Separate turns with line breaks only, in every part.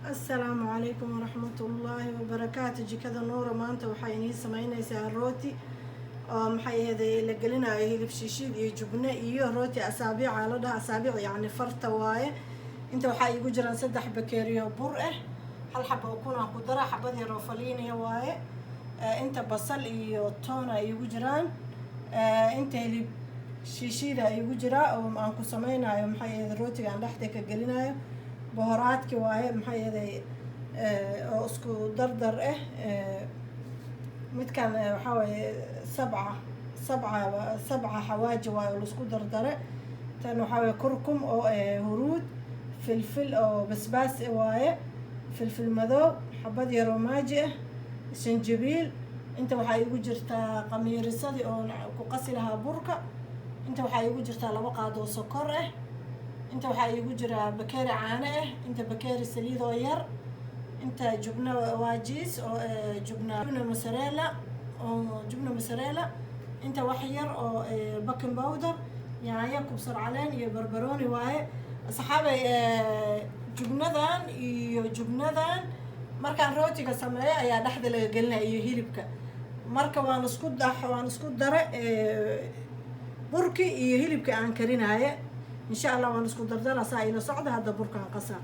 السلام عليكم ورحمة الله وبركاته. جكذا نورة maanta waxay inii sameynaysaa rooti oo maxay ahayd la gelinayo hilib shiishid iyo jubne iyo rooti asaabiic la dhaha asaabiic yani farta waaye. inta waxaa igu jiraan 3 bakeeriyo bur ah, hal xabo ukun aan ku dara, xabad yar oo faliiniya waaye, inta basal iyo toon ay igu jiraan, inta hilib shiishid ay igu jiraa oo aan ku sameynayo maxay ahayd rootiga aan dhexda ka gelinayo. بهاراتك واهي maxay ahayd oo isku dardar ah, midkan waxa way 7 xawaaji waaye oo isku dardare. tan waxa way kurkum oo huruud, filfil oo basbaas waaye, filfil madow, xabad yar oo maaji ah, sanjabiil. inta waxa igu jirtaa qamiirisadii oo ku qasi lahaa burka. inta waxa igu jirtaa 2 qaado oo sokor ah. inta waxaa igu jira bakeeri caano ah, inta bakeeri saliid oo yar, inta jubna waajiis oo jubna mozzarella, inta wax yar oo baking powder, yaanyo, kubsar caleen iyo barbarooni waaye. asxaabay jubnadan markaan rootiga sameeyo ayaa dhexda laga gelinaya iyo hilibka. marka waan isku dare burki iyo hilibka aan karinaye. إن شاء الله ونسكو دردرة سايلة صعدة هذا بركة قصا.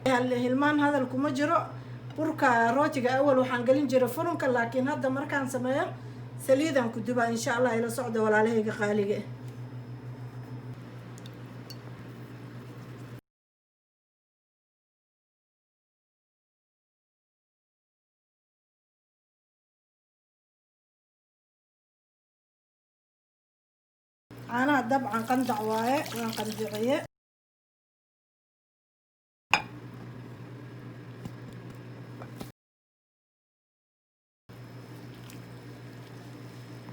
الهلمان هذا الكمجرو بركة روتيجا أول وحنقلين جرا فرنك، لكن هذا مركان سمايا سليدا كدبا إن شاء الله إلى صعدة ولا عليه خالقه. أنا طبعا قندع واي وقندعية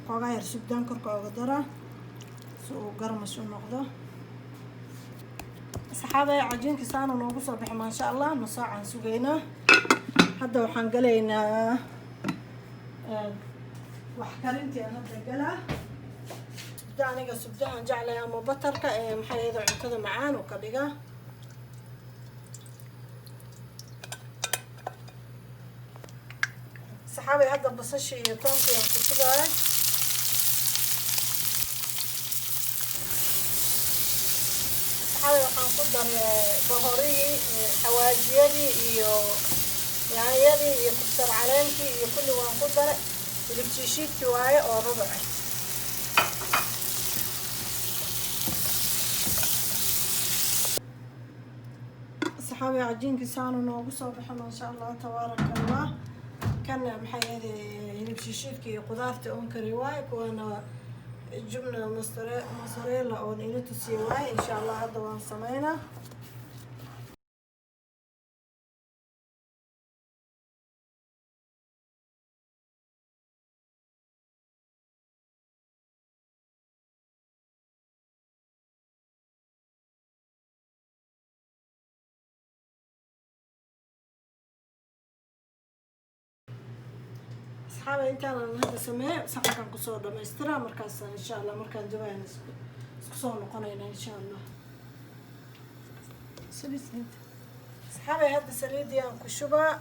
غير سبدان كركو قدرة سو قرمش ونقضه. صحابي عجين كيسان ونوقو صبح ما شاء الله نص ساعة سوقينا هدا وحنقلينا وحكرنتي أنا بدقلها aniga subdahan jeclay ama batarka maxay ahayd cuntada macaan oo ka dhiga. saxaabay hadda basasha iyo toonka aan ku sugay. saxaabay waxaan ku daray bohorihii, xawaajiyadii iyo yaanyadii iyo kubsar caleenkii iyo kulli waan ku daray. hilib shiishidkii waaye oo rubuc ah. صحابي عجينك سانو نوغو صباح ما شاء الله تبارك الله. كان maxay ahayd hilib shiishidkii iyo qudaarta oon kari waaye, kuwana jubna mozzarella oo ila tusiye waaye. insha Allah hadda waan sameynaa. صحابي انت انا هذا سميه صحكم كسو دميسترا مركز ان شاء الله مركز دوين اسكسو نقنينا ان شاء الله. سليت صحابي هذا سليد يا كشبا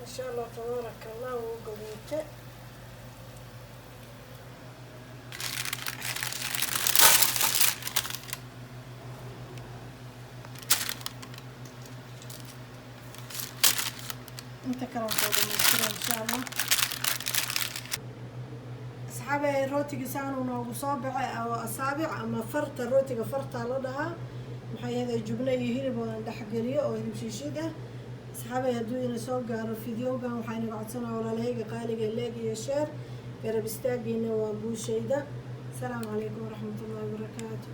إن شاء الله تبارك الله وقويته. انت كرم إن شاء الله. أصحابي الروتي قسانو نوغو صابع أو أصابع أما فرطة الروتي فرطة لدها محي هذا جبنة يهيرب وندح قرية أو يهيرب شيشيدة. صحابي هدوء إن سوق قارو فيديو قام وحين قعدتنا ولا لهيك قالي قال يا شير قرب استاقينا وابو شيدا. السلام عليكم ورحمة الله وبركاته.